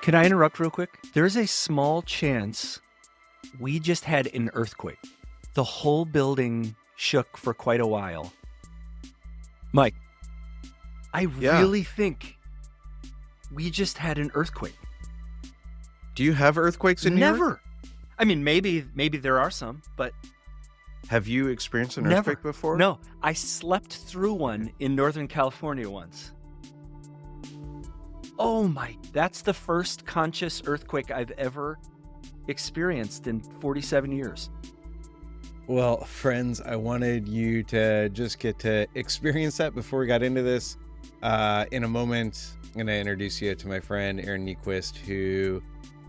Can I interrupt real quick? There's a small chance we just had an earthquake. The whole building shook for quite a while. Mike, I Yeah. really think we just had an earthquake. Do you have earthquakes in New York? Never. I mean, maybe there are some, but Have you experienced an never. earthquake before? No, I slept through one in Northern California once. Oh my, that's the first conscious earthquake I've ever experienced in 47 years. Well, friends, I wanted you to just get to experience that before we got into this. In a moment, I'm going to introduce you to my friend, Aaron Niequist, who,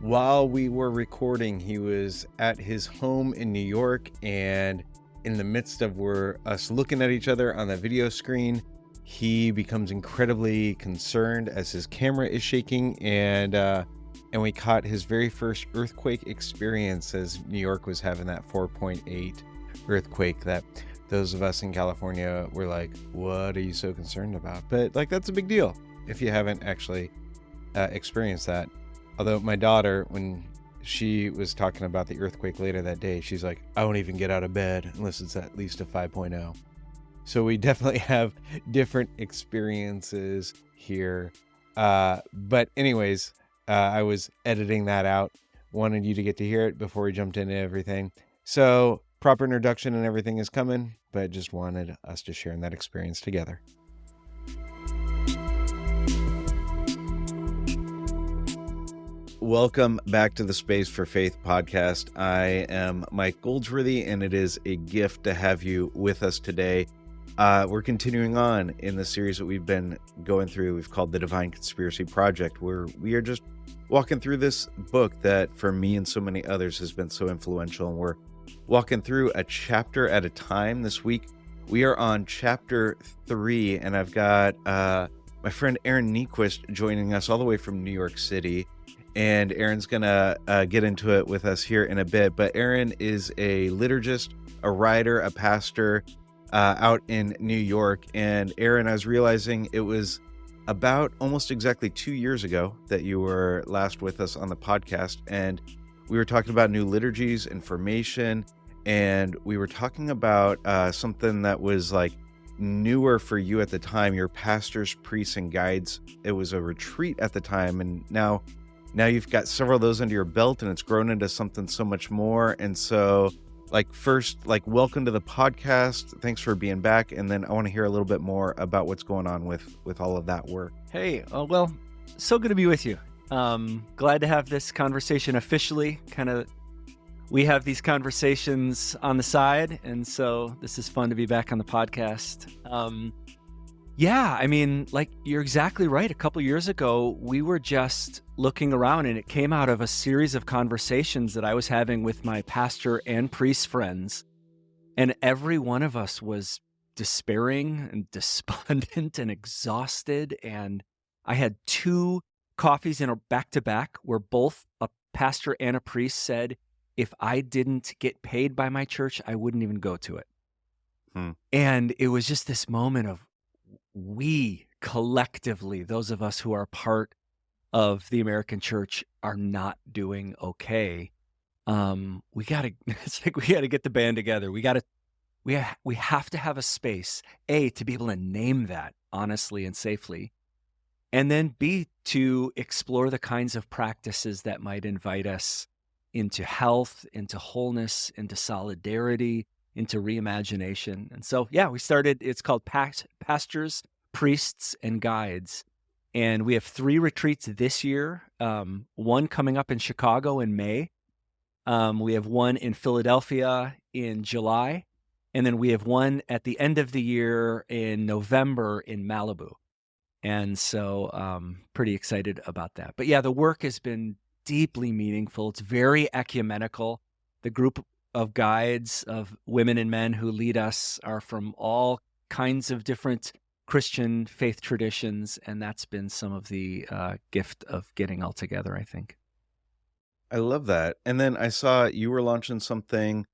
while we were recording, he was at his home in New York, and in the midst of us looking at each other on the video screen, he becomes incredibly concerned as his camera is shaking, and we caught his very first earthquake experience as New York was having that 4.8 earthquake that those of us in California were like, what are you so concerned about? But like, that's a big deal if you haven't actually experienced that. Although my daughter, when she was talking about the earthquake later that day, she's like, I won't even get out of bed unless it's at least a 5.0. So we definitely have different experiences here. But anyways, I was editing that out. Wanted you to get to hear it before we jumped into everything. So proper introduction and everything is coming, but just wanted us to share in that experience together. Welcome back to the Space for Faith podcast. I am Mike Goldsworthy, and it is a gift to have you with us today. We're continuing on in the series that we've been going through. We've called the Divine Conspiracy Project, where we are just walking through this book that for me and so many others has been so influential. And we're walking through a chapter at a time. This week, we are on chapter 3, and I've got my friend Aaron Niequist joining us all the way from New York City. And Aaron's going to get into it with us here in a bit. But Aaron is a liturgist, a writer, a pastor, out in New York. And Aaron, I was realizing it was about almost exactly 2 years ago that you were last with us on the podcast. And we were talking about new liturgies, information, and we were talking about something that was like newer for you at the time, your pastors, priests, and guides. It was a retreat at the time. And now you've got several of those under your belt, and it's grown into something so much more. And so first, welcome to the podcast. Thanks for being back. And then I want to hear a little bit more about what's going on with all of that work. Hey, well, so good to be with you. Glad to have this conversation officially. We have these conversations on the side, and so this is fun to be back on the podcast. Yeah, I mean, you're exactly right. A couple years ago, we were just looking around, and it came out of a series of conversations that I was having with my pastor and priest friends. And every one of us was despairing and despondent and exhausted. And I had 2 coffees in a back-to-back where both a pastor and a priest said, if I didn't get paid by my church, I wouldn't even go to it. And it was just this moment of, we collectively, those of us who are part of the American church, are not doing okay. We gotta get the band together. We have to have a space, A, to be able to name that honestly and safely, and then B, to explore the kinds of practices that might invite us into health, into wholeness, into solidarity, into reimagination. And so, yeah, we started, it's called Pastors, Priests, and Guides. And we have 3 retreats this year, one coming up in Chicago in May. We have one in Philadelphia in July. And then we have one at the end of the year in November in Malibu. And so pretty excited about that. But yeah, the work has been deeply meaningful. It's very ecumenical. The group of guides, of women and men who lead us, are from all kinds of different Christian faith traditions, and that's been some of the gift of getting all together, I think. I love that. And then I saw you were launching something.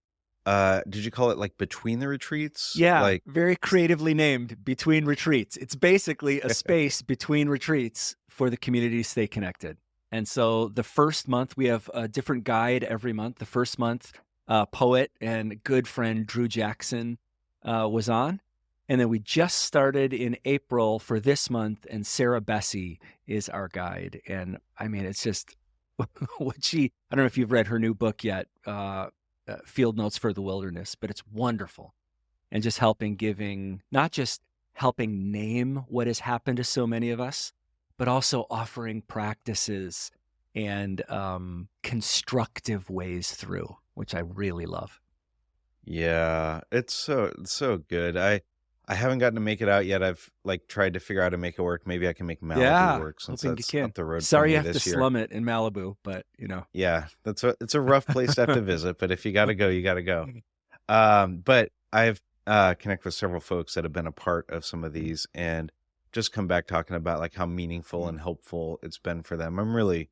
Did you call it Between the Retreats? Yeah, very creatively named, Between Retreats. It's basically a space between retreats for the community to stay connected. And so the first month, we have a different guide every month. The first month, poet and good friend Drew Jackson was on. And then we just started in April for this month, and Sarah Bessie is our guide. And I mean, it's just I don't know if you've read her new book yet, Field Notes for the Wilderness, but it's wonderful. And just not just helping name what has happened to so many of us, but also offering practices and constructive ways through, which I really love. Yeah, it's so good. I haven't gotten to make it out yet. I've like tried to figure out how to make it work. Maybe I can make Malibu work since hoping you that's can. up the road for Sorry me you have to this year. slum it in Malibu, but Yeah, it's a rough place to have to visit, but if you got to go, you got to go. But I've connected with several folks that have been a part of some of these and just come back talking about like how meaningful and helpful it's been for them. I'm really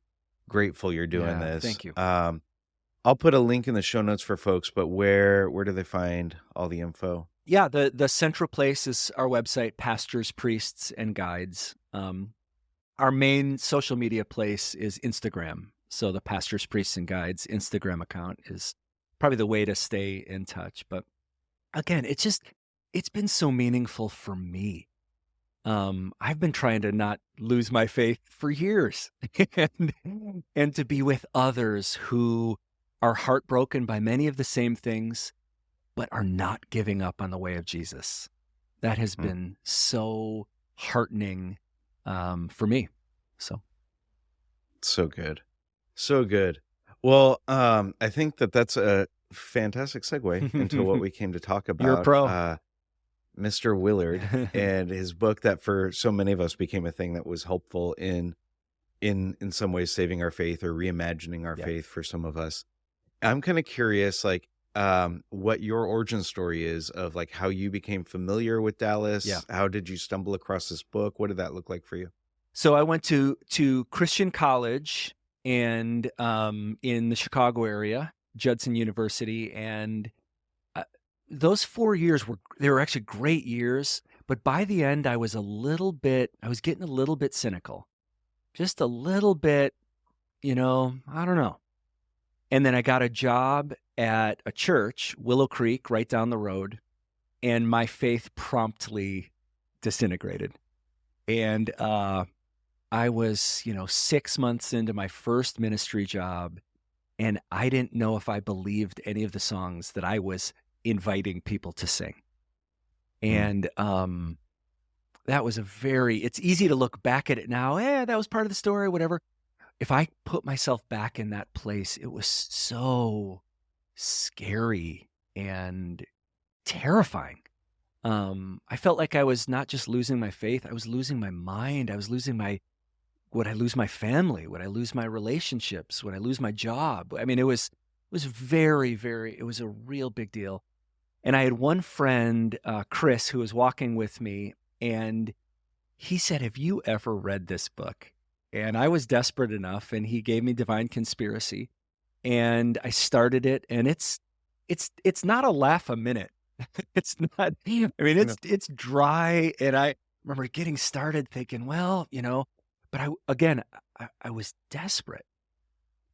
grateful you're doing Yeah, this. thank you. I'll put a link in the show notes for folks, but where do they find all the info? Yeah, the central place is our website, Pastors, Priests, and Guides. Our main social media place is Instagram. So the Pastors, Priests, and Guides Instagram account is probably the way to stay in touch. But again, it's been so meaningful for me. I've been trying to not lose my faith for years and to be with others who are heartbroken by many of the same things, but are not giving up on the way of Jesus. That has been so heartening for me. So good. So good. Well, I think that's a fantastic segue into what we came to talk about. You're a pro. Mr. Willard and his book that for so many of us became a thing that was helpful in some ways saving our faith or reimagining our faith for some of us. I'm kind of curious, like, what your origin story is of like how you became familiar with Dallas. Yeah. How did you stumble across this book? What did that look like for you? So I went to Christian college and in the Chicago area, Judson University, and those 4 years were actually great years. But by the end, I was getting a little bit cynical, just a little bit, I don't know. And then I got a job at a church, Willow Creek, right down the road, and my faith promptly disintegrated. And I was, 6 months into my first ministry job, and I didn't know if I believed any of the songs that I was inviting people to sing. And that was it's easy to look back at it now. That was part of the story, whatever. If I put myself back in that place, it was so scary and terrifying. I felt like I was not just losing my faith, I was losing my mind. I was losing would I lose my family? Would I lose my relationships? Would I lose my job? I mean, it was very, very, it was a real big deal. And I had one friend, Chris, who was walking with me, and he said, "Have you ever read this book?" And I was desperate enough, and he gave me Divine Conspiracy, and I started it, and it's not a laugh a minute. It's not. I mean, it's dry, and I remember getting started thinking, well, but I was desperate,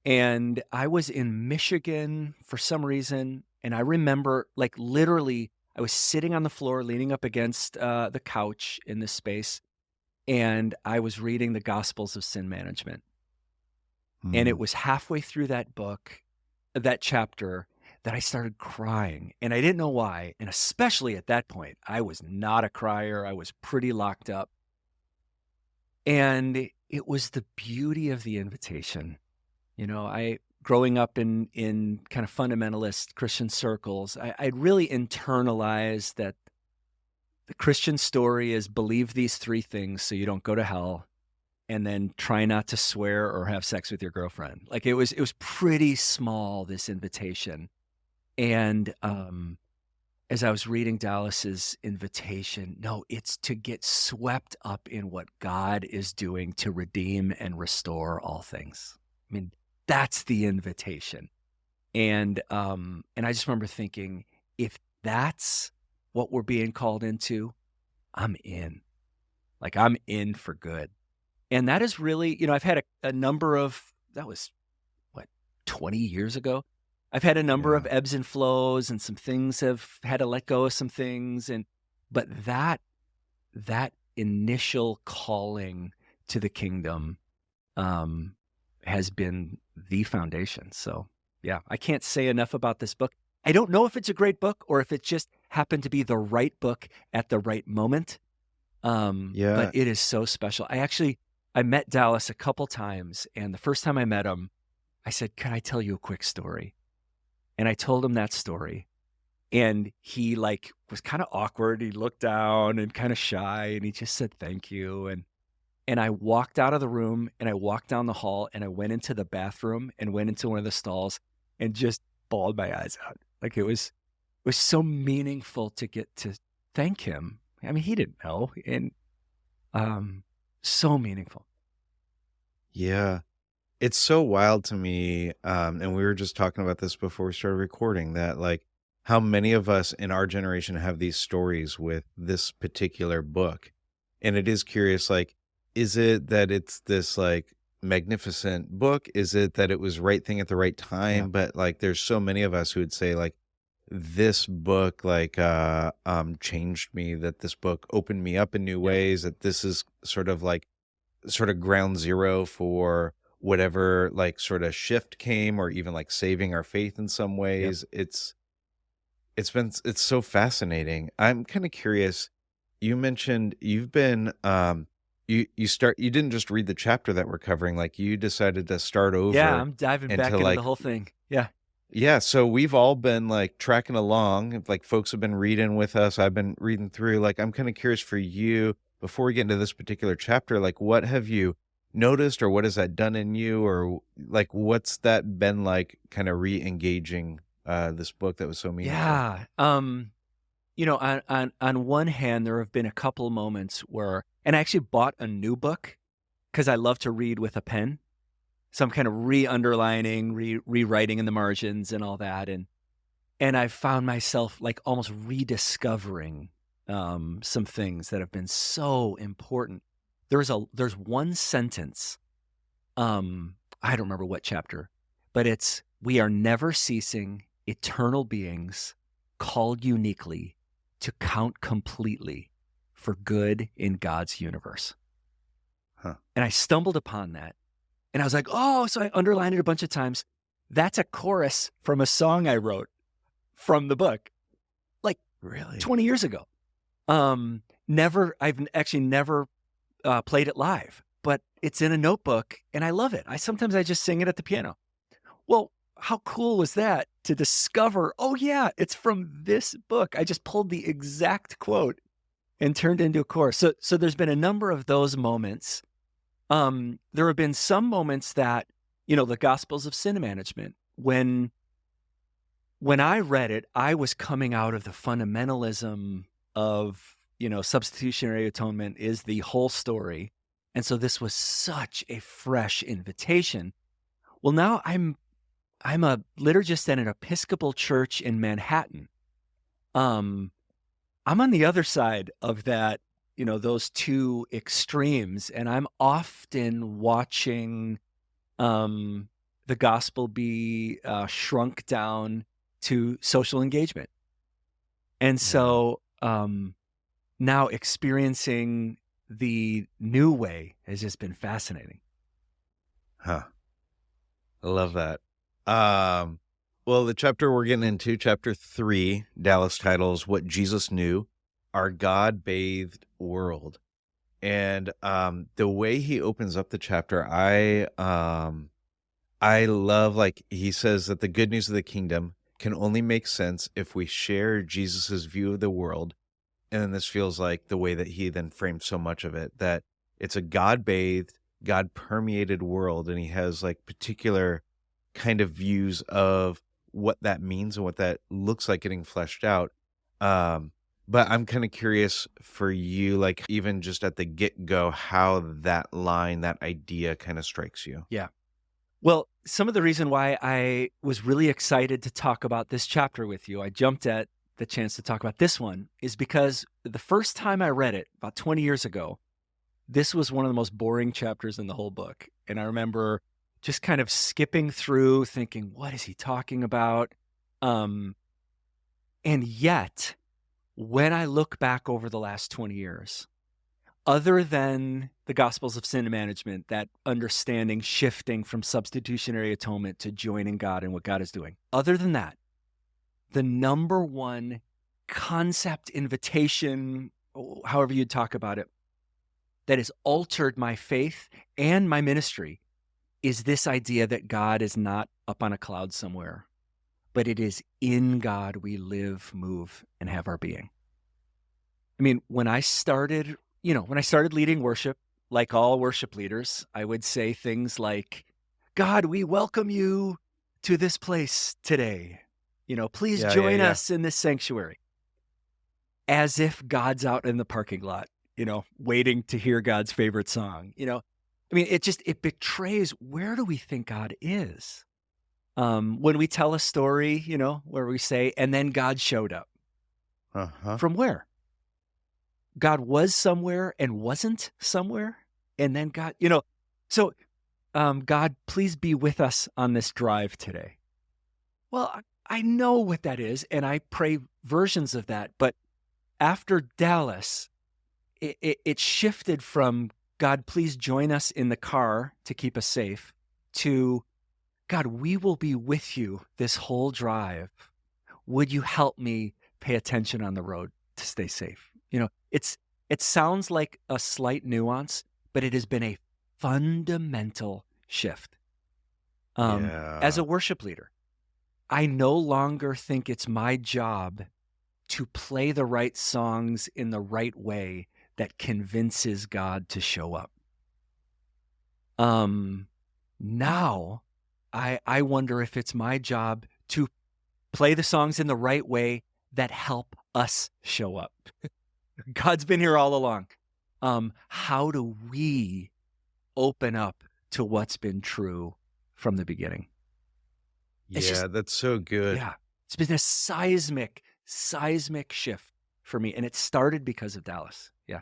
and I was in Michigan for some reason, and I remember, like, literally, I was sitting on the floor, leaning up against the couch in this space, and I was reading the Gospels of Sin Management. And it was halfway through that book, that chapter, that I started crying. And I didn't know why. And especially at that point, I was not a crier. I was pretty locked up. And it was the beauty of the invitation. Growing up in kind of fundamentalist Christian circles, I'd really internalized that the Christian story is believe these 3 things so you don't go to hell, and then try not to swear or have sex with your girlfriend. Like it was pretty small, this invitation. And as I was reading Dallas's invitation, no, it's to get swept up in what God is doing to redeem and restore all things. I mean, that's the invitation. And I just remember thinking, if that's what we're being called into, I'm in. Like, I'm in for good. And that is really, I've had a number of, that was what, 20 years ago. I've had a number of ebbs and flows, and some things have had to let go of some things. But that initial calling to the kingdom has been the foundation. So yeah, I can't say enough about this book. I don't know if it's a great book or if it just happened to be the right book at the right moment. But it is so special. I met Dallas a couple times, and the first time I met him, I said, "Can I tell you a quick story?" And I told him that story, and he was kind of awkward. He looked down and kind of shy, and he just said, "Thank you." And I walked out of the room, and I walked down the hall, and I went into the bathroom and went into one of the stalls and just bawled my eyes out. Like it was so meaningful to get to thank him. I mean, he didn't know, and so meaningful. Yeah. It's so wild to me, and we were just talking about this before we started recording, that like how many of us in our generation have these stories with this particular book. And it is curious, like, is it that it's this like magnificent book? Is it that it was right thing at the right time? Yeah. But like there's so many of us who would say like this book changed me, that this book opened me up in new ways, that this is sort of ground zero for whatever like sort of shift came, or even like saving our faith in some ways. It's so fascinating. I'm kind of curious. You mentioned you've been you didn't just read the chapter that we're covering, like you decided to start over. Yeah, I'm diving back into like the whole thing. Yeah. Yeah, so we've all been like tracking along, like folks have been reading with us. I've been reading through. Like I'm kind of curious for you, before we get into this particular chapter, like what have you noticed, or what has that done in you, or like what's that been like kind of re-engaging this book that was so meaningful? Yeah. On one hand, there have been a couple of moments where, and I actually bought a new book because I love to read with a pen. So I'm kind of re-underlining, rewriting in the margins and all that. And I found myself like almost rediscovering some things that have been so important. There's one sentence, I don't remember what chapter, but it's, "We are never ceasing, eternal beings, called uniquely to count completely for good in God's universe." Huh. And I stumbled upon that. And I was like, oh, so I underlined it a bunch of times. That's a chorus from a song I wrote from the book, like Really? 20 years ago. I've actually never played it live, but it's in a notebook and I love it. Sometimes I just sing it at the piano. Well, how cool was that to discover, oh yeah, it's from this book. I just pulled the exact quote and turned it into a chorus. So there's been a number of those moments. There have been some moments that, the Gospels of Sin Management, when I read it, I was coming out of the fundamentalism of, substitutionary atonement is the whole story. And so this was such a fresh invitation. Well, now I'm a liturgist at an Episcopal church in Manhattan. I'm on the other side of that, those two extremes, and I'm often watching the gospel be shrunk down to social engagement. And so now experiencing the new way has just been fascinating. Huh. I love that. Well, the chapter we're getting into, chapter 3, Dallas titles What Jesus Knew, Our God-Bathed World. And the way he opens up the chapter, I love, like he says that the good news of the kingdom can only make sense if we share Jesus's view of the world. And then this feels like the way that he then framed so much of it, that it's a God-bathed, God-permeated world, and he has like particular kind of views of what that means and what that looks like getting fleshed out. But I'm kind of curious for you, like even just at the get-go, how that line, that idea kind of strikes you. Yeah. Well, some of the reason why I was really excited to talk about this chapter with you, I jumped at the chance to talk about this one, is because the first time I read it, about 20 years ago, this was one of the most boring chapters in the whole book. And I remember just kind of skipping through thinking, what is he talking about? And yet, when I look back over the last 20 years, other than the Gospels of Sin Management, that understanding shifting from substitutionary atonement to joining God in what God is doing, other than that, the number one concept, invitation, however you talk about it, that has altered my faith and my ministry is this idea that God is not up on a cloud somewhere, but it is in God we live, move, and have our being. I mean, when I started leading worship, like all worship leaders, I would say things like, God, we welcome you to this place today. Please join us in this sanctuary. As if God's out in the parking lot, waiting to hear God's favorite song. I mean, it betrays, where do we think God is? When we tell a story, where we say, and then God showed up. From where? God was somewhere and wasn't somewhere, and then God, so God, please be with us on this drive today. Well, I know what that is, and I pray versions of that, but after Dallas, it shifted from God, please join us in the car to keep us safe, to God, we will be with you this whole drive. Would you help me pay attention on the road to stay safe? It sounds like a slight nuance, but it has been a fundamental shift. As a worship leader, I no longer think it's my job to play the right songs in the right way that convinces God to show up. Now, I wonder if it's my job to play the songs in the right way that help us show up. God's been here all along. How do we open up to what's been true from the beginning? That's so good. Yeah, it's been a seismic shift for me, and it started because of Dallas. Yeah.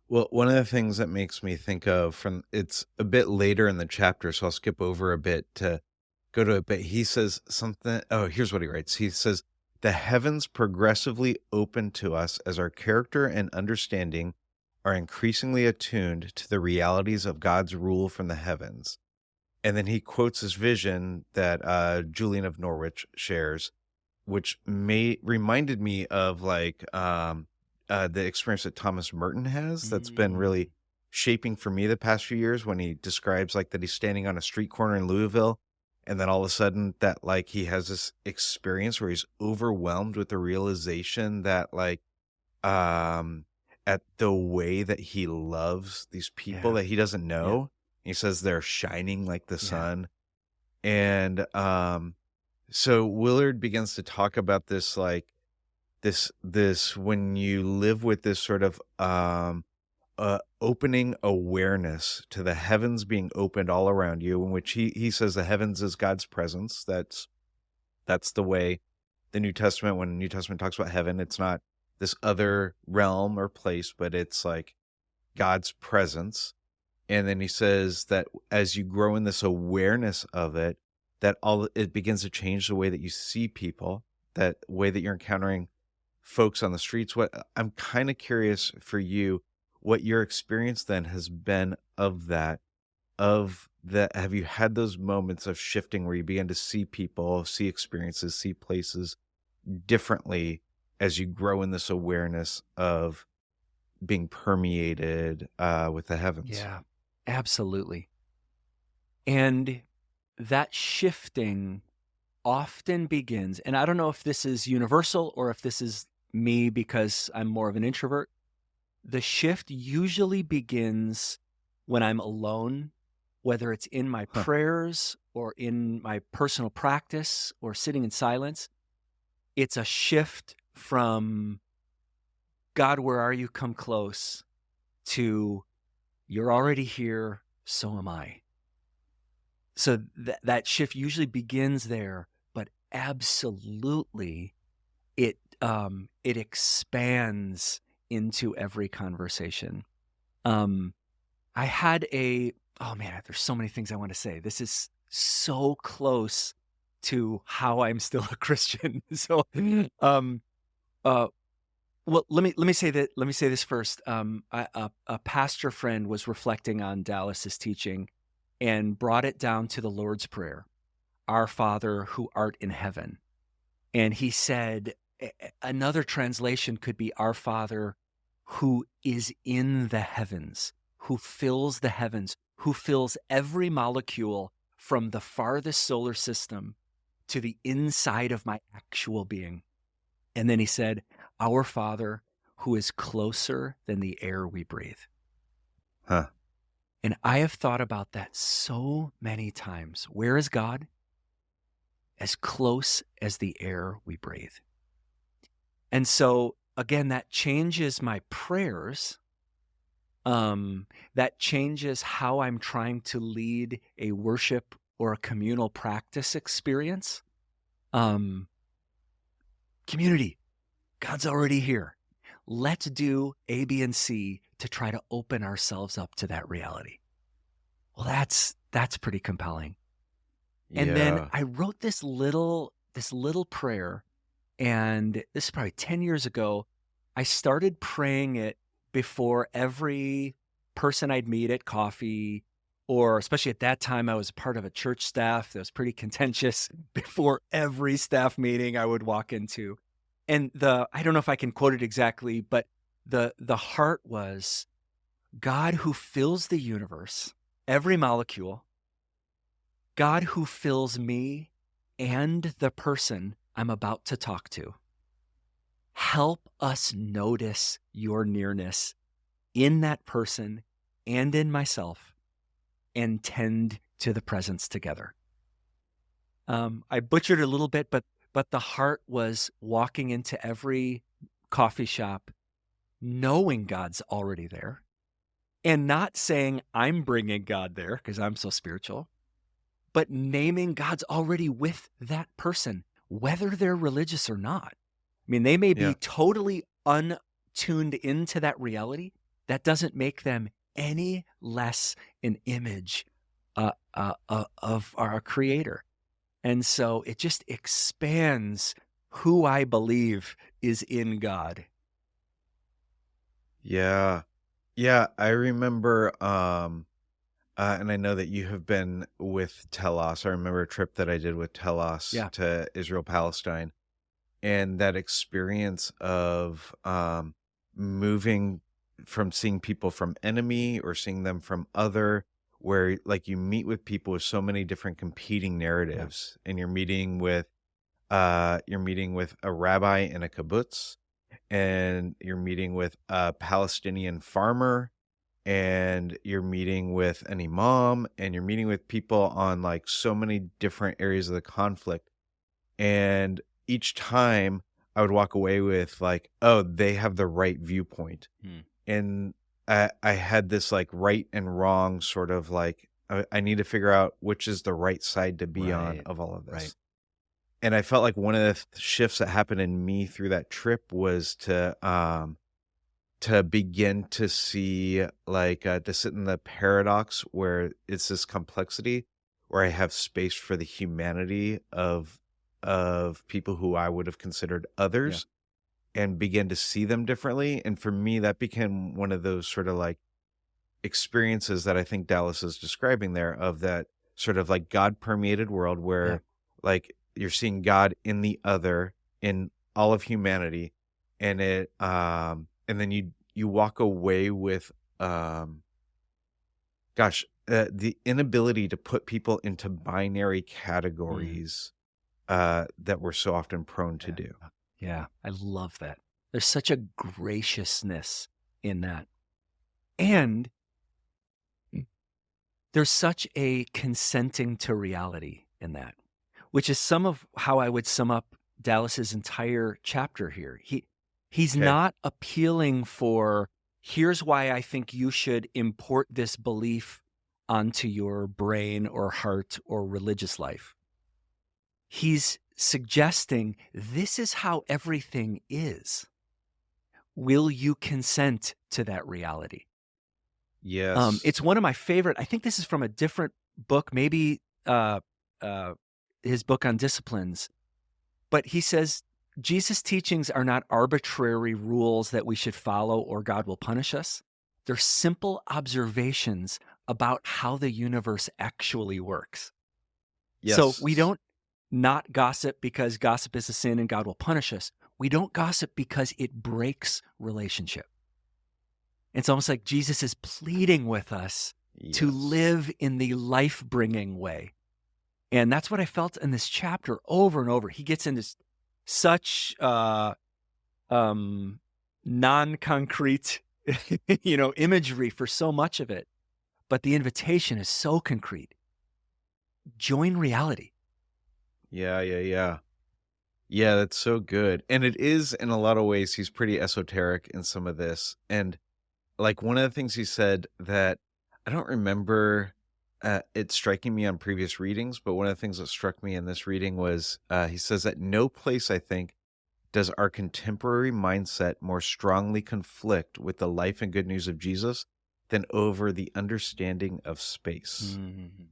Well, one of the things that makes me think of it's a bit later in the chapter, so I'll skip over a bit to go to it, but he says something. Oh, here's what he writes. He says, the heavens progressively open to us as our character and understanding are increasingly attuned to the realities of God's rule from the heavens. And then he quotes this vision that Julian of Norwich shares, which reminded me of the experience that Thomas Merton has that's been really shaping for me the past few years, when he describes that he's standing on a street corner in Louisville, and then all of a sudden that he has this experience where he's overwhelmed with the realization that at the way that he loves these people that he doesn't know. He says they're shining like the sun. And so Willard begins to talk about this, this when you live with this sort of opening awareness to the heavens being opened all around you, in which he says the heavens is God's presence. That's the way the New Testament, when the New Testament talks about heaven, it's not this other realm or place, but it's God's presence. And then he says that as you grow in this awareness of it, that it begins to change the way that you see people, that way that you're encountering folks on the streets. What I'm kind of curious for you, what your experience then has been of that. Have you had those moments of shifting where you begin to see people, see experiences, see places differently as you grow in this awareness of being permeated with the heavens? Yeah, absolutely. And that shifting often begins, and I don't know if this is universal or if this is me because I'm more of an introvert. The shift usually begins when I'm alone, whether it's in my prayers or in my personal practice or sitting in silence. It's a shift from God, where are you? Come close, to you're already here, so am I. So that shift usually begins there, but absolutely it expands into every conversation. I had oh man, there's so many things I want to say. This is so close to how I'm still a Christian. So, um, uh, well, let me say that. Let me say this first. A pastor friend was reflecting on Dallas's teaching, and brought it down to the Lord's Prayer, "Our Father who art in heaven," and he said another translation could be, "Our Father who is in the heavens, who fills the heavens, who fills every molecule from the farthest solar system to the inside of my actual being." And then he said, "Our Father who is closer than the air we breathe." Huh. And I have thought about that so many times. Where is God? As close as the air we breathe. And so, again, that changes my prayers. That changes how I'm trying to lead a worship or a communal practice experience. Community, God's already here. Let's do A, B, and C to try to open ourselves up to that reality. Well, that's pretty compelling. And then Yeah. I wrote this little prayer, and this is probably 10 years ago. I started praying it before every person I'd meet at coffee, or especially at that time, I was part of a church staff that was pretty contentious. Before every staff meeting I would walk into. And I don't know if I can quote it exactly, but the heart was, God who fills the universe, every molecule, God who fills me and the person I'm about to talk to. Help us notice your nearness in that person and in myself, and tend to the presence together. I butchered it a little bit, but the heart was walking into every coffee shop, knowing God's already there, and not saying I'm bringing God there because I'm so spiritual, but naming God's already with that person, whether they're religious or not. I mean, they may Yeah. be totally untuned into that reality. That doesn't make them any less an image of our Creator. And so it just expands who I believe is in God. Yeah. Yeah. I remember, and I know that you have been with Telos. I remember a trip that I did with Telos Yeah. to Israel, Palestine, and that experience of moving from seeing people from enemy or seeing them from other, where like you meet with people with so many different competing narratives, and you're meeting with a rabbi in a kibbutz, and you're meeting with a Palestinian farmer, and you're meeting with an imam, and you're meeting with people on like so many different areas of the conflict. And each time I would walk away with like, oh, they have the right viewpoint. And I had this like right and wrong sort of like, I need to figure out which is the right side to be on Right, of all of this. right. And I felt like one of the shifts that happened in me through that trip was to begin to see like to sit in the paradox where it's this complexity, where I have space for the humanity of people who I would have considered others, and begin to see them differently. And for me, that became one of those sort of like experiences that I think Dallas is describing there, of that sort of like God permeated world where like you're seeing God in the other, in all of humanity, and and then you walk away with the inability to put people into binary categories that we're so often prone to do. Yeah, I love that. There's such a graciousness in that. And there's such a consenting to reality in that, which is some of how I would sum up Dallas's entire chapter here. He's Okay. not appealing for, here's why I think you should import this belief onto your brain or heart or religious life. He's suggesting this is how everything is. Will you consent to that reality? Yes. It's one of my favorite. I think this is from a different book, maybe uh, his book on disciplines. But he says Jesus' teachings are not arbitrary rules that we should follow or God will punish us. They're simple observations about how the universe actually works. So Yes. we don't not gossip because gossip is a sin and God will punish us. We don't gossip because it breaks relationship. It's almost like Jesus is pleading with us to Yes. live in the life-bringing way. And that's what I felt in this chapter over and over. He gets into such non-concrete, imagery for so much of it. But the invitation is so concrete. Join reality. Yeah. Yeah, that's so good. And it is, in a lot of ways, he's pretty esoteric in some of this. And like one of the things he said that I don't remember it striking me on previous readings, but one of the things that struck me in this reading was he says that no place, I think, does our contemporary mindset more strongly conflict with the life and good news of Jesus than over the understanding of space. Mm-hmm.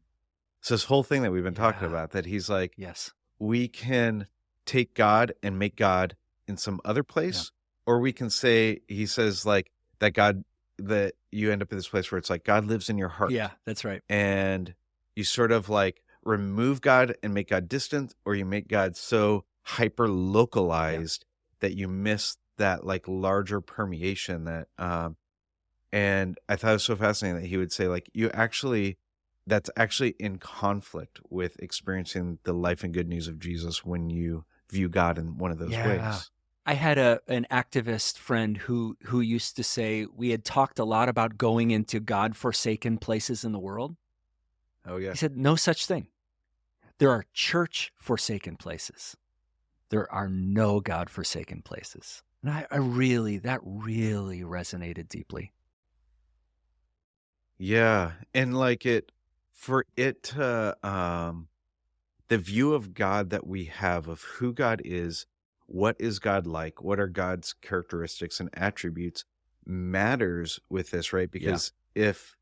So this whole thing that we've been talking Yeah. about, that he's like, Yes. we can take God and make God in some other place, or we can say, he says, like, that you end up in this place where it's like God lives in your heart. Yeah, that's right. And you sort of like remove God and make God distant, or you make God so hyper localized that you miss that like larger permeation that, and I thought it was so fascinating that he would say, like, that's actually in conflict with experiencing the life and good news of Jesus when you view God in one of those ways. I had an activist friend who used to say we had talked a lot about going into God-forsaken places in the world. Oh, yeah. He said, no such thing. There are church-forsaken places. There are no God-forsaken places. And that really resonated deeply. Yeah. And like the view of God that we have of who God is, what is God like, what are God's characteristics and attributes matters with this, right? Because if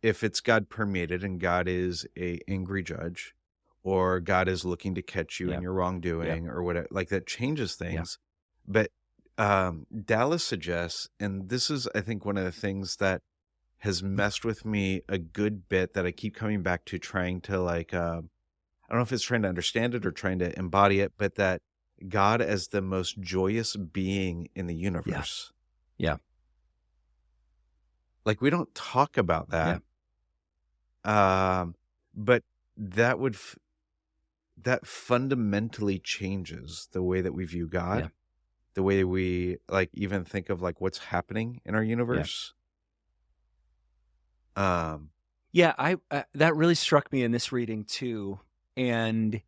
it's God permeated and God is a angry judge, or God is looking to catch you in your wrongdoing or whatever, like that changes things. But Dallas suggests, and this is, I think, one of the things that has messed with me a good bit that I keep coming back to, trying to like, I don't know if it's trying to understand it or trying to embody it, but that God as the most joyous being in the universe. Yeah. Like, we don't talk about that. But that that fundamentally changes the way that we view God, the way we like even think of like what's happening in our universe. I that really struck me in this reading too. And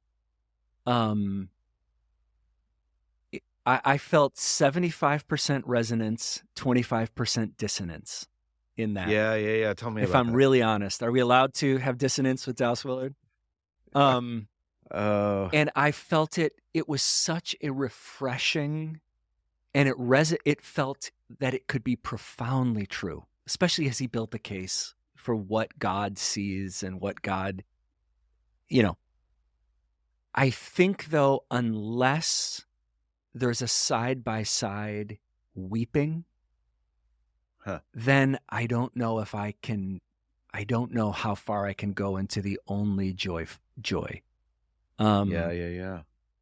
I felt 75% resonance, 25% dissonance in that. Yeah. Tell me if about I'm that. really honest. Are we allowed to have dissonance with Dallas Willard? And I felt it was such a refreshing, and it felt that it could be profoundly true, especially as he built the case for what God sees and what God, I think, though, unless there's a side-by-side weeping, then I don't know how far I can go into the only joy.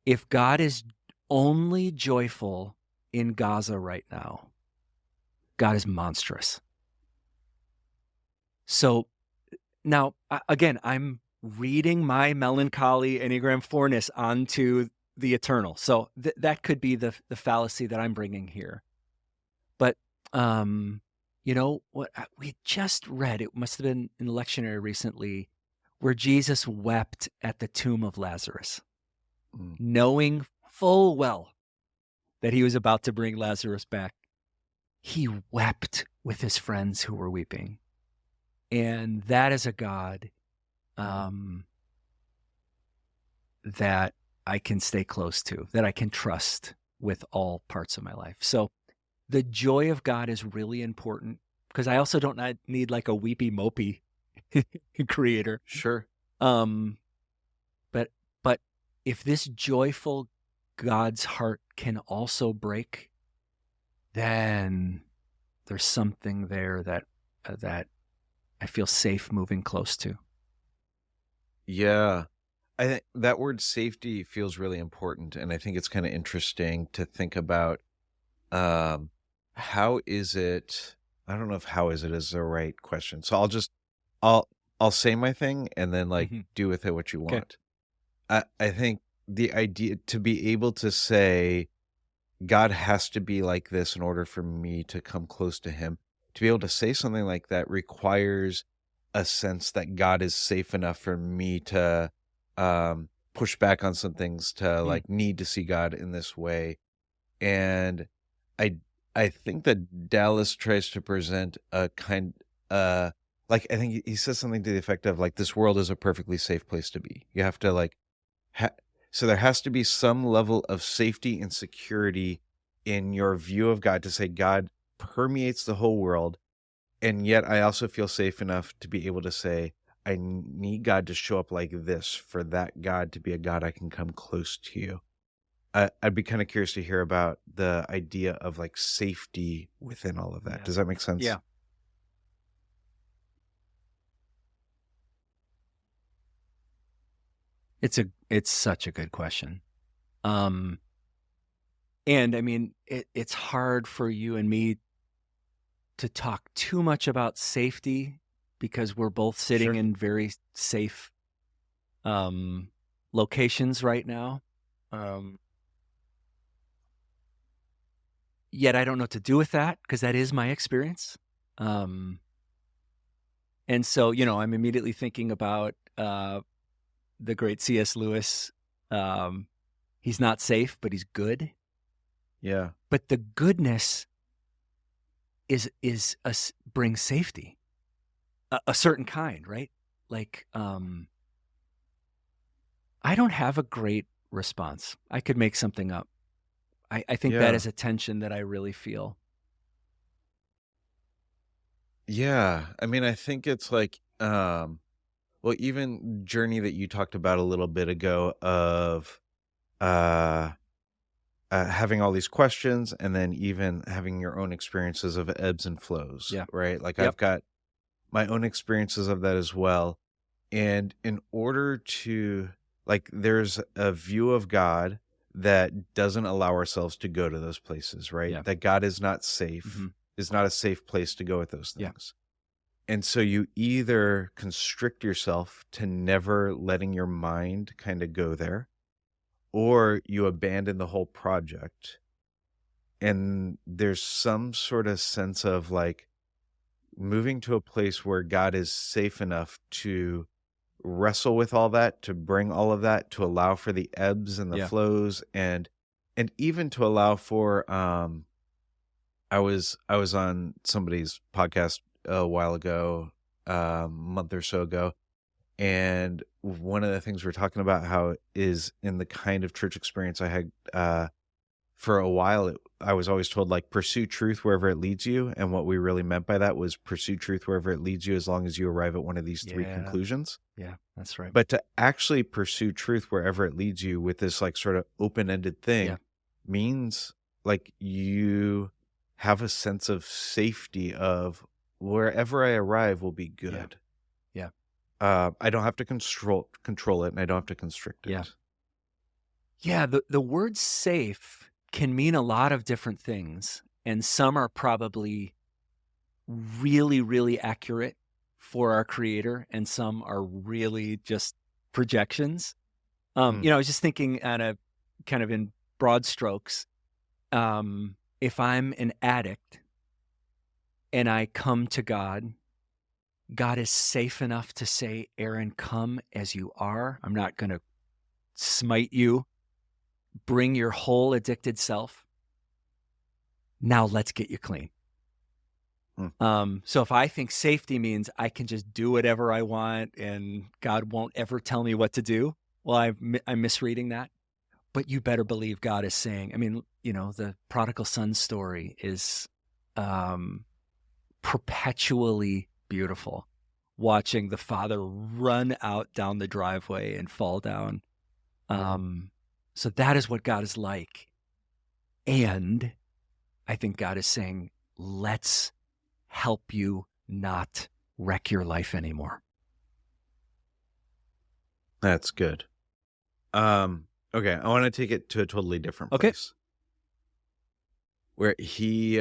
If God is only joyful in Gaza right now, God is monstrous. So now, again, I'm reading my melancholy Enneagram 4-ness onto the eternal. So that could be the fallacy that I'm bringing here. But, what we just read, it must have been in the lectionary recently, where Jesus wept at the tomb of Lazarus, knowing full well that he was about to bring Lazarus back. He wept with his friends who were weeping. And that is a God that I can stay close to, that I can trust with all parts of my life. So the joy of God is really important. because I also don't need like a weepy mopey creator. Sure. Um, but if this joyful God's heart can also break, then there's something there that I feel safe moving close to. Yeah. I think that word safety feels really important. And I think it's kind of interesting to think about how is it, I don't know if how is it is the right question. So I'll say my thing and then like do with it what you Okay. want. I think the idea to be able to say God has to be like this in order for me to come close to him, to be able to say something like that requires a sense that God is safe enough for me to push back on some things, to like need to see God in this way. And I I think that Dallas tries to present a kind like I think he says something to the effect of like this world is a perfectly safe place to be. You have to like so there has to be some level of safety and security in your view of God to say God permeates the whole world. And yet I also feel safe enough to be able to say, I need God to show up like this for that God to be a God I can come close to you. I'd be kind of curious to hear about the idea of like safety within all of that. Yeah. Does that make sense? Yeah. It's such a good question. And I mean, it's hard for you and me to talk too much about safety because we're both sitting Sure. in very safe locations right now. Yet I don't know what to do with that because that is my experience. And so, I'm immediately thinking about the great C.S. Lewis. He's not safe, but he's good. Yeah. But the goodness brings safety, a certain kind, right? Like, I don't have a great response. I could make something up. I think that Yeah. is a tension that I really feel. Yeah. I mean, I think it's like, well, even journey that you talked about a little bit ago of, having all these questions and then even having your own experiences of ebbs and flows, Yeah. right? Like Yep. I've got my own experiences of that as well. And in order to, like, there's a view of God that doesn't allow ourselves to go to those places, right? Yeah. That God is not safe, is not a safe place to go with those Yeah. things. And so you either constrict yourself to never letting your mind kind of go there, or you abandon the whole project. And there's some sort of sense of like moving to a place where God is safe enough to wrestle with all that, to bring all of that, to allow for the ebbs and the Yeah. flows, and even to allow for I was on somebody's podcast a while ago, month or so ago, and one of the things we're talking about how is in the kind of church experience I had for a while, I was always told like pursue truth wherever it leads you, and what we really meant by that was pursue truth wherever it leads you, as long as you arrive at one of these three Yeah. conclusions. Yeah, that's right. But to actually pursue truth wherever it leads you with this like sort of open-ended thing means like you have a sense of safety of wherever I arrive will be good. Yeah. I don't have to control it, and I don't have to constrict it. Yeah. Yeah, the word safe can mean a lot of different things, and some are probably really, really accurate for our Creator, and some are really just projections. I was just thinking at a kind of in broad strokes, if I'm an addict and I come to God, God is safe enough to say, Aaron, come as you are. I'm not going to smite you. Bring your whole addicted self. Now let's get you clean. So if I think safety means I can just do whatever I want and God won't ever tell me what to do, well, I'm misreading that. But you better believe God is saying, I mean, the prodigal son story is perpetually beautiful, watching the father run out down the driveway and fall down. So that is what God is like. And I think God is saying, let's help you not wreck your life anymore. That's good. Okay, I want to take it to a totally different Okay. place. Where he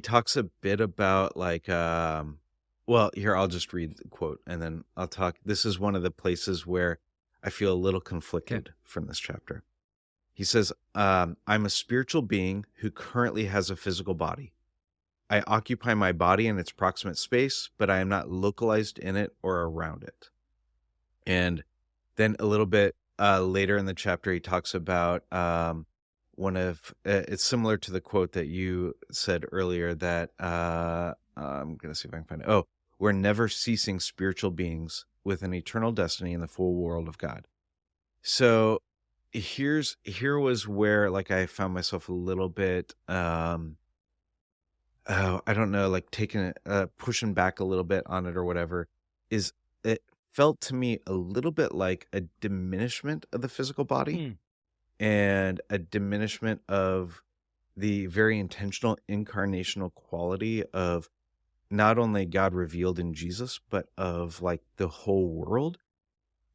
talks a bit about like well, here I'll just read the quote and then I'll talk. This is one of the places where I feel a little conflicted from this chapter. He says, I'm a spiritual being who currently has a physical body. I occupy my body in its proximate space, but I am not localized in it or around it. And then a little bit later in the chapter, he talks about one of, it's similar to the quote that you said earlier that I'm going to see if I can find it. Oh, we're never ceasing spiritual beings with an eternal destiny in the full world of God. So here was where like I found myself a little bit, I don't know, like taking pushing back a little bit on it or whatever. Is it felt to me a little bit like a diminishment of the physical body and a diminishment of the very intentional incarnational quality of not only God revealed in Jesus, but of like the whole world.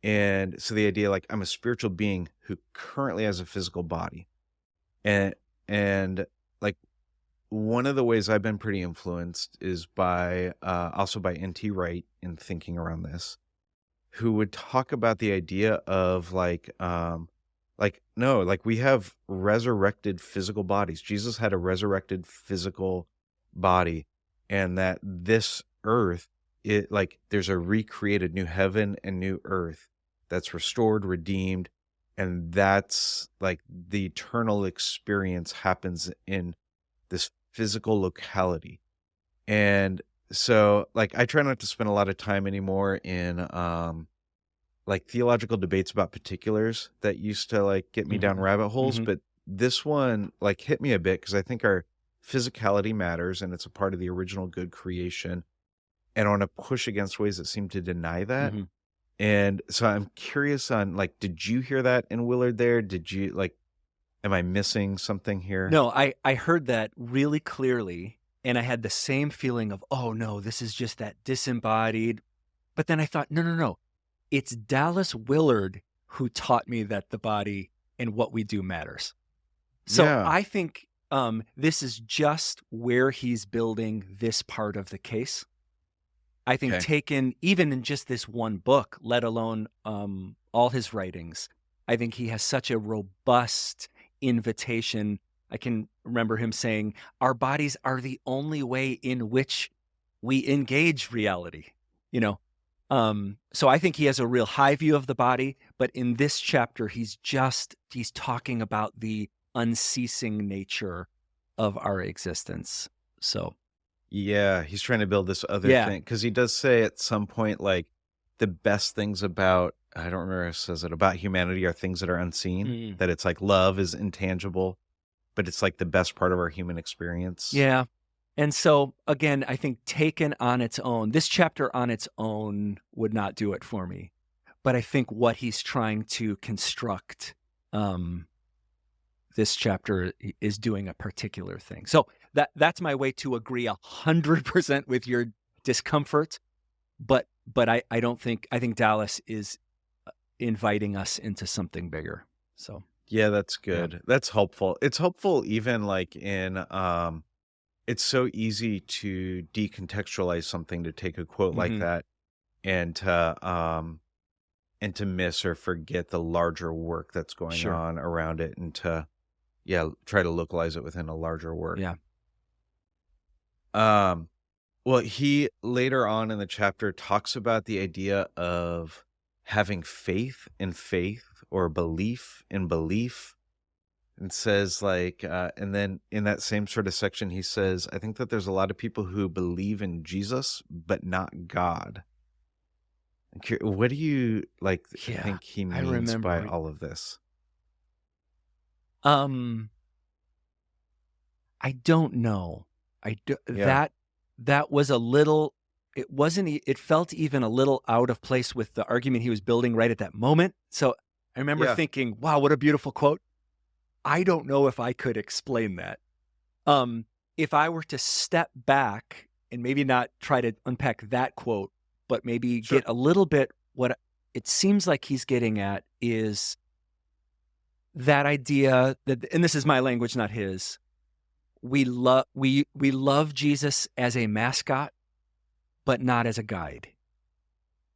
And so the idea, like, I'm a spiritual being who currently has a physical body. And like, one of the ways I've been pretty influenced is by, also by N.T. Wright in thinking around this, who would talk about the idea of no, like we have resurrected physical bodies. Jesus had a resurrected physical body, and that this earth, it like there's a recreated new heaven and new earth that's restored, redeemed, and that's like the eternal experience happens in this physical locality. And so like I try not to spend a lot of time anymore in like theological debates about particulars that used to like get me down rabbit holes, but this one like hit me a bit because I think our physicality matters and it's a part of the original good creation, and I want to push against ways that seem to deny that. And so I'm curious on like, did you hear that in Willard there? Did you like, am I missing something here? No, I heard that really clearly, and I had the same feeling of, oh no, this is just that disembodied. But then I thought, no. It's Dallas Willard who taught me that the body and what we do matters. So Yeah. I think this is just where he's building this part of the case. I think taken even in just this one book, let alone all his writings, I think he has such a robust invitation. I can remember him saying, our bodies are the only way in which we engage reality, you know? So I think he has a real high view of the body, but in this chapter, he's talking about the unceasing nature of our existence. So yeah, he's trying to build this other thing, because he does say at some point, like, the best things about, I don't remember how he says it, about humanity are things that are unseen, that it's like love is intangible, but it's like the best part of our human experience. Yeah. And so, again, I think taken on its own, this chapter on its own would not do it for me. But I think what he's trying to construct, this chapter is doing a particular thing. So that's my way to agree 100% with your discomfort. But I think Dallas is inviting us into something bigger. So yeah, that's good. That's helpful. It's helpful even like in it's so easy to decontextualize something, to take a quote like that and to miss or forget the larger work that's going on around it, and to try to localize it within a larger work. Well, he later on in the chapter talks about the idea of having faith in faith, or belief in belief. And says like, and then in that same sort of section, he says, I think that there's a lot of people who believe in Jesus, but not God. What do you like think he means by all of this? I don't know. That that was a little, it felt even a little out of place with the argument he was building right at that moment. So I remember Yeah. thinking, wow, what a beautiful quote. I don't know if I could explain that. If I were to step back and maybe not try to unpack that quote, but maybe Sure. get a little bit, what it seems like he's getting at is that idea that, and this is my language, not his, we love Jesus as a mascot, but not as a guide.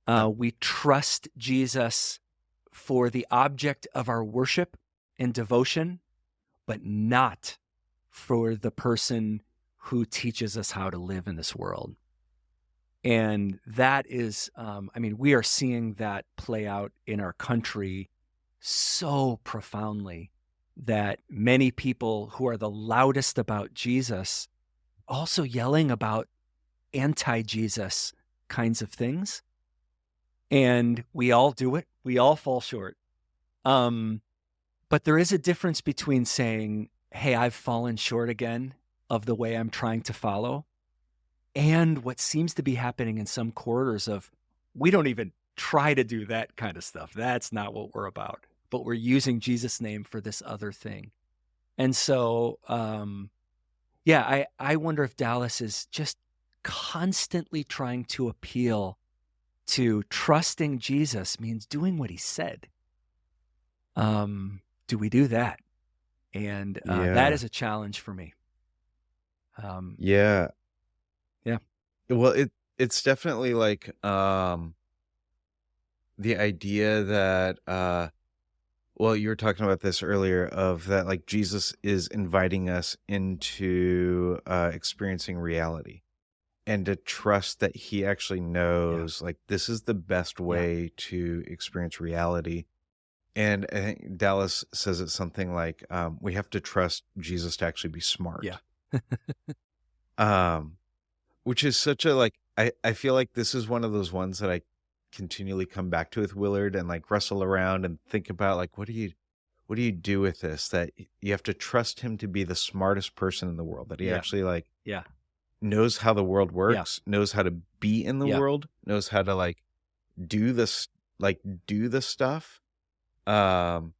We trust Jesus for the object of our worship and devotion, but not for the person who teaches us how to live in this world. And that is, we are seeing that play out in our country so profoundly, that many people who are the loudest about Jesus also yelling about anti-Jesus kinds of things. And we all do it. We all fall short. But there is a difference between saying, hey, I've fallen short again of the way I'm trying to follow, and what seems to be happening in some quarters of, we don't even try to do that kind of stuff. That's not what we're about. But we're using Jesus' name for this other thing. And so, I wonder if Dallas is just constantly trying to appeal to trusting Jesus means doing what he said. Do we do that? And that is a challenge for me. Yeah. Yeah. Well, it's definitely like the idea that you were talking about this earlier, of that, like, Jesus is inviting us into experiencing reality, and to trust that he actually knows, like, this is the best way to experience reality. And I think Dallas says it something like, we have to trust Jesus to actually be smart. Yeah. Which is such a, like, I feel like this is one of those ones that I continually come back to with Willard, and like wrestle around and think about, like, what do you do with this? That you have to trust him to be the smartest person in the world, that he actually, like, knows how the world works, knows how to be in the world, knows how to, like, do this, like, do the stuff. And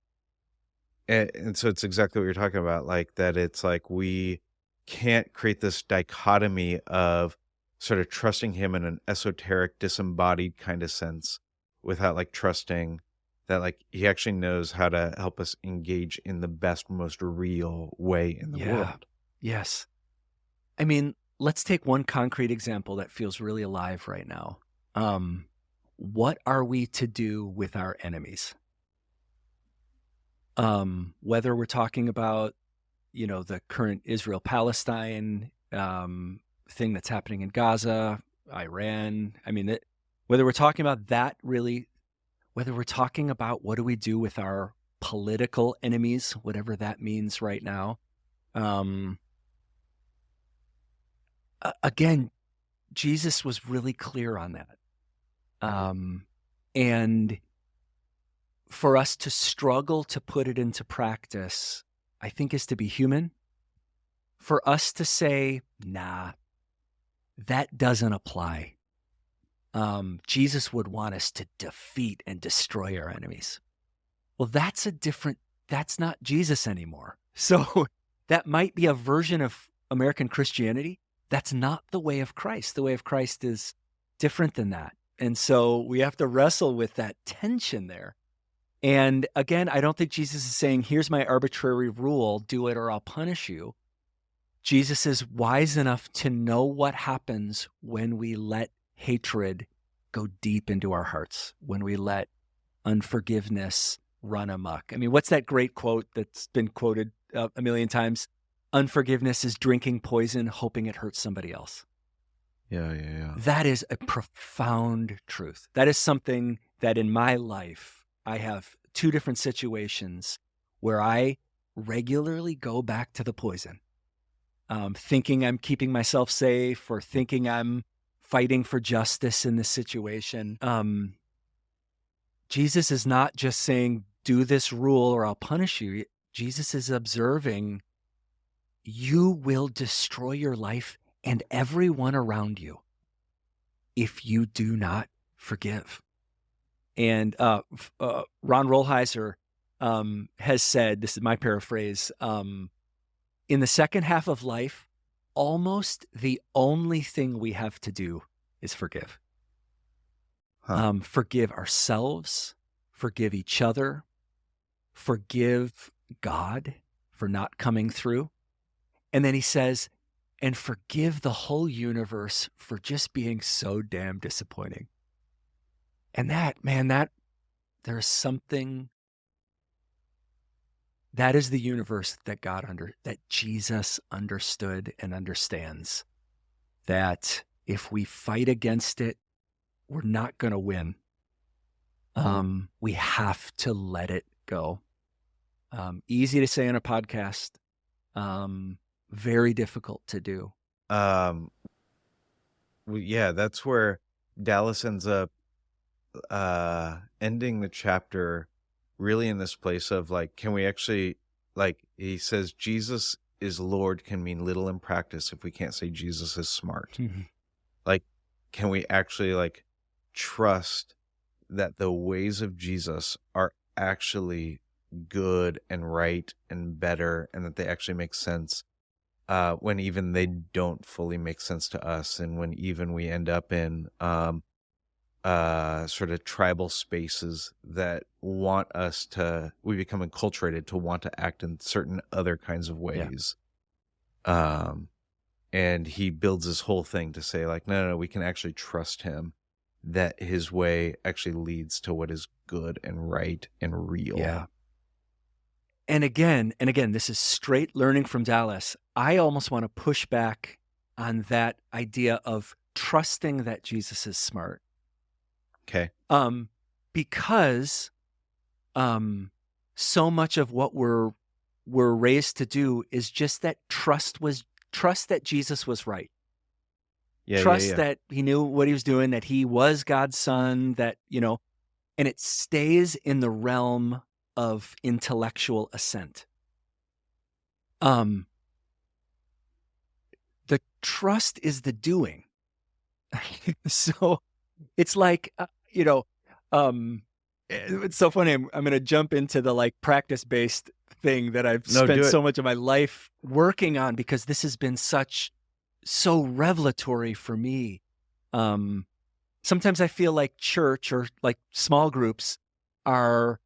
so it's exactly what you're talking about, like, that it's like, we can't create this dichotomy of sort of trusting him in an esoteric, disembodied kind of sense, without, like, trusting that, like, he actually knows how to help us engage in the best, most real way in the world. Yes. I mean, let's take one concrete example that feels really alive right now. What are we to do with our enemies? Whether we're talking about, the current Israel-Palestine thing that's happening in Gaza, Iran. I mean, whether we're talking about that, really, whether we're talking about what do we do with our political enemies, whatever that means right now. Again, Jesus was really clear on that. And for us to struggle to put it into practice, I think, is to be human. For us to say, nah, that doesn't apply. Jesus would want us to defeat and destroy our enemies. Well, that's not Jesus anymore. So that might be a version of American Christianity. That's not the way of Christ. The way of Christ is different than that. And so we have to wrestle with that tension there. And again, I don't think Jesus is saying, here's my arbitrary rule, do it or I'll punish you. Jesus is wise enough to know what happens when we let hatred go deep into our hearts, when we let unforgiveness run amok. I mean, what's that great quote that's been quoted a million times? Unforgiveness is drinking poison, hoping it hurts somebody else. Yeah. That is a profound truth. That is something that in my life, I have two different situations where I regularly go back to the poison, thinking I'm keeping myself safe, or thinking I'm fighting for justice in this situation. Jesus is not just saying, do this rule or I'll punish you. Jesus is observing, you will destroy your life and everyone around you if you do not forgive. And Ron Rolheiser has said, this is my paraphrase, in the second half of life, almost the only thing we have to do is forgive. Forgive ourselves, forgive each other, forgive God for not coming through. And then he says, and forgive the whole universe for just being so damn disappointing. And there's something, that is the universe that that Jesus understood and understands. That if we fight against it, we're not going to win. We have to let it go. Easy to say on a podcast, very difficult to do. Well, yeah, that's where Dallas ends up ending the chapter really in this place of like, can we actually, like he says, Jesus is Lord can mean little in practice if we can't say Jesus is smart. Mm-hmm. Like, can we actually like trust that the ways of Jesus are actually good and right and better, and that they actually make sense when even they don't fully make sense to us, and when even we end up in sort of tribal spaces that want us to, we become enculturated to want to act in certain other kinds of ways. And he builds this whole thing to say like, no, we can actually trust him, that his way actually leads to what is good and right and real. Yeah. And again, this is straight learning from Dallas. I almost want to push back on that idea of trusting that Jesus is smart. Okay. Because so much of what we're raised to do is just that trust that Jesus was right. Trust that he knew what he was doing, that he was God's son, that, and it stays in the realm of intellectual assent. The trust is the doing. So it's like, it's so funny. I'm going to jump into the like practice-based thing that I've spent so much of my life working on, because this has been so revelatory for me. Sometimes I feel like church or like small groups are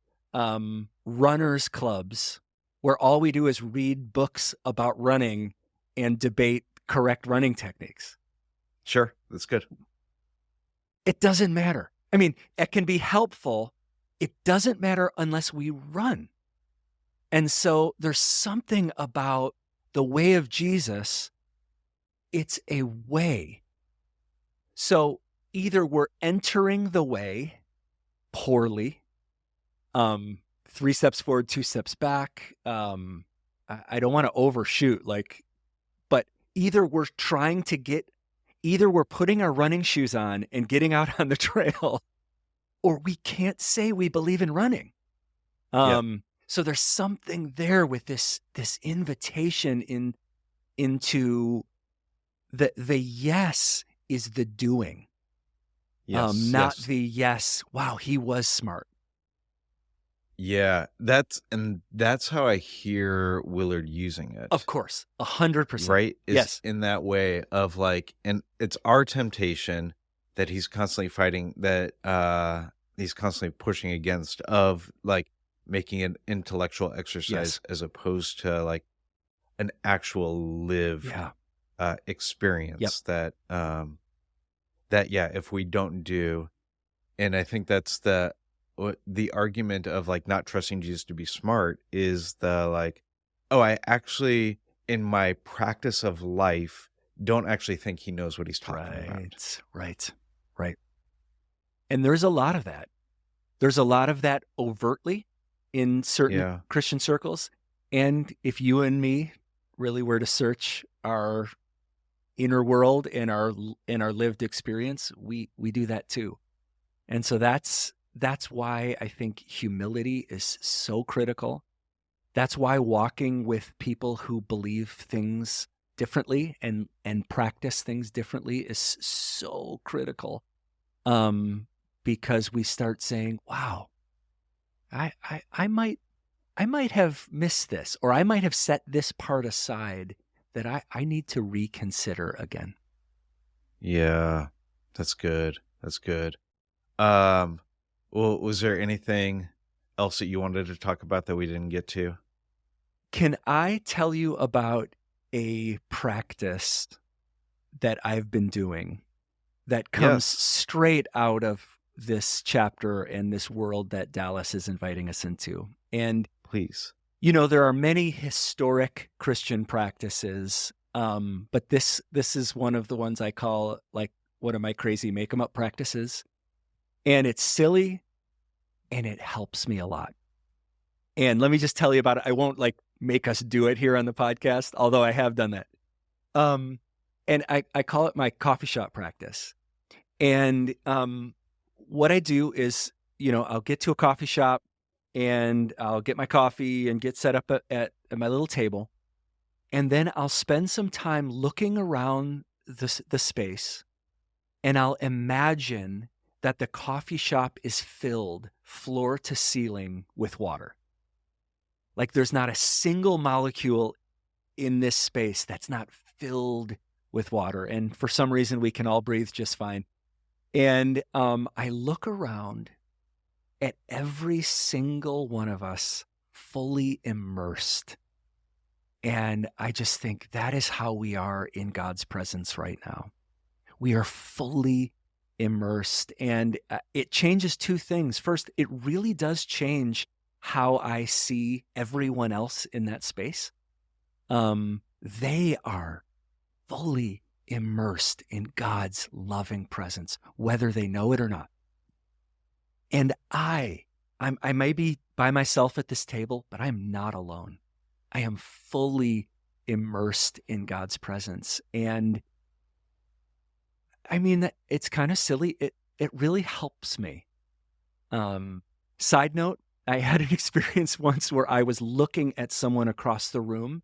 runners clubs where all we do is read books about running and debate correct running techniques. Sure, that's good. It doesn't matter. I mean, it can be helpful. It doesn't matter unless we run. And so there's something about the way of Jesus. It's a way. So either we're entering the way poorly, 3 steps forward, 2 steps back. I don't want to overshoot, but either we're putting our running shoes on and getting out on the trail, or we can't say we believe in running. So there's something there with this invitation into the yes is the doing. Not the yes, wow, he was smart. Yeah, that's how I hear Willard using it. Of course, 100%. Right? Yes. In that way of like, and it's our temptation that he's constantly fighting, that he's constantly pushing against, of like making an intellectual exercise as opposed to like an actual lived experience that if we don't do. And I think that's the argument of like not trusting Jesus to be smart is the like, oh, I actually in my practice of life don't actually think he knows what he's talking about. Right. And there's a lot of that. There's a lot of that overtly in certain Christian circles. And if you and me really were to search our inner world and our lived experience, we do that too. And so that's why I think humility is so critical. That's why walking with people who believe things differently and practice things differently is so critical. Because we start saying, wow, I might have missed this, or I might have set this part aside that I need to reconsider again. Yeah, that's good. That's good. Well, was there anything else that you wanted to talk about that we didn't get to? Can I tell you about a practice that I've been doing that comes straight out of this chapter and this world that Dallas is inviting us into? And please, there are many historic Christian practices, but this is one of the ones I call like one of my crazy make 'em up practices. And it's silly, and it helps me a lot. And let me just tell you about it. I won't like make us do it here on the podcast, although I have done that. And I call it my coffee shop practice. And what I do is, I'll get to a coffee shop and I'll get my coffee and get set up at my little table. And then I'll spend some time looking around the space, and I'll imagine that the coffee shop is filled floor to ceiling with water. Like there's not a single molecule in this space that's not filled with water. And for some reason, we can all breathe just fine. And I look around at every single one of us fully immersed. And I just think that is how we are in God's presence right now. We are fully immersed. And it changes two things. First, it really does change how I see everyone else in that space. They are fully immersed in God's loving presence, whether they know it or not. And I may be by myself at this table, but I'm not alone. I am fully immersed in God's presence. And I mean, it's kind of silly. It really helps me. Side note, I had an experience once where I was looking at someone across the room,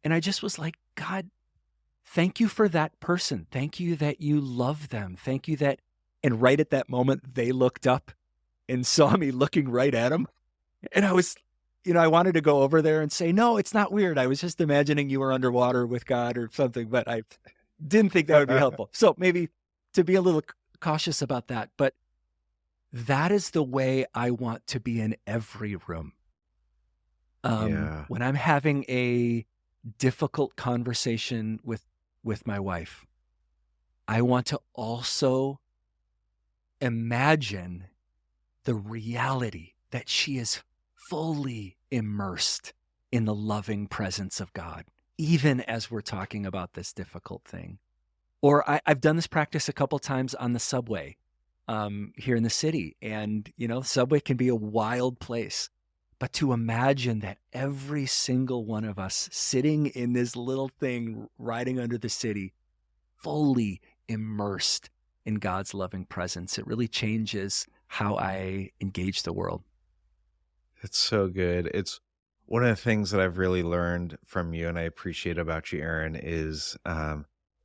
and I just was like, God, thank you for that person. Thank you that you love them. Thank you that, and right at that moment, they looked up and saw me looking right at them. And I was, I wanted to go over there and say, no, it's not weird. I was just imagining you were underwater with God or something, but I didn't think that would be helpful. So maybe to be a little cautious about that, but that is the way I want to be in every room. When I'm having a difficult conversation with my wife, I want to also imagine the reality that she is fully immersed in the loving presence of God, even as we're talking about this difficult thing. Or I've done this practice a couple times on the subway here in the city. And, the subway can be a wild place. But to imagine that every single one of us sitting in this little thing riding under the city, fully immersed in God's loving presence, it really changes how I engage the world. It's so good. It's one of the things that I've really learned from you, and I appreciate about you, Aaron, is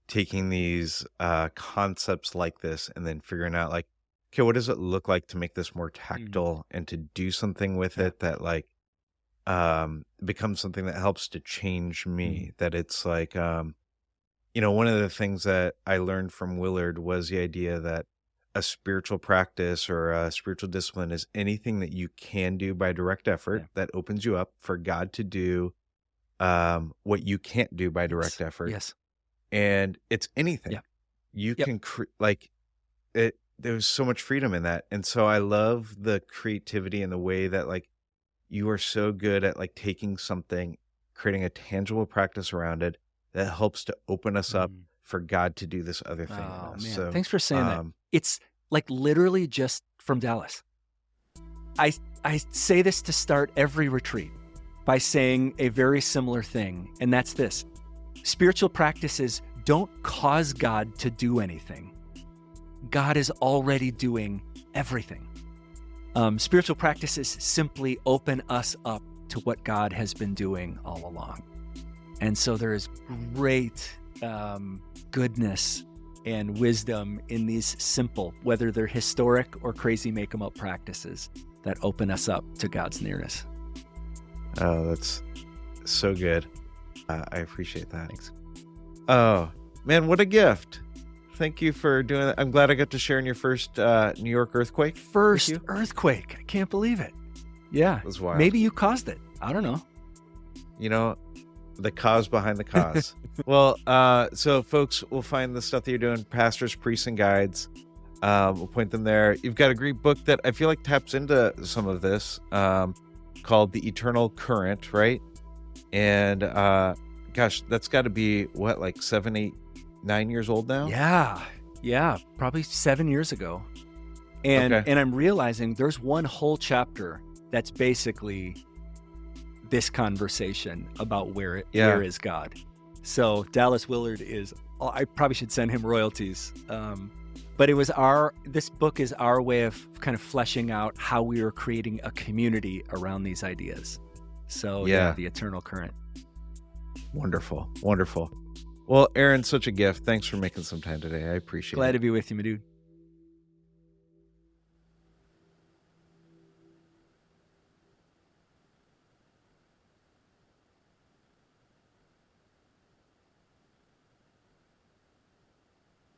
taking these concepts like this and then figuring out like, okay, what does it look like to make this more tactile and to do something with it that like becomes something that helps to change me? That it's like, one of the things that I learned from Willard was the idea that a spiritual practice or a spiritual discipline is anything that you can do by direct effort that opens you up for God to do what you can't do by direct effort. Yes. And it's anything. You can like it. There's so much freedom in that. And so I love the creativity and the way that like you are so good at like taking something, creating a tangible practice around it that helps to open us up for God to do this other thing in us. Man. So Thanks for saying that. It's like literally just from Dallas. I say this to start every retreat by saying a very similar thing, and that's this. Spiritual practices don't cause God to do anything. God is already doing everything. Spiritual practices simply open us up to what God has been doing all along. And so there is great goodness and wisdom in these simple, whether they're historic or crazy make-em-up practices that open us up to God's nearness. Oh, that's so good. I appreciate that. Thanks. Oh, man, what a gift. Thank you for doing that. I'm glad I got to share in your first New York earthquake. First earthquake. I can't believe it. Yeah. It was wild. Maybe you caused it. I don't know. You know, the cause behind the cause. Well, so folks will find the stuff that you're doing, Pastors, Priests, and Guides. We'll point them there. You've got a great book that I feel like taps into some of this, called The Eternal Current, right? And gosh, that's got to be what, like 7, 8, 9 years old now? Yeah, probably 7 years ago. And I'm realizing there's one whole chapter that's basically this conversation about where is God. So Dallas Willard I probably should send him royalties. But this book is our way of kind of fleshing out how we are creating a community around these ideas. So the eternal current. Wonderful. Well, Aaron, such a gift. Thanks for making some time today. I appreciate it. Glad to be with you, my dude.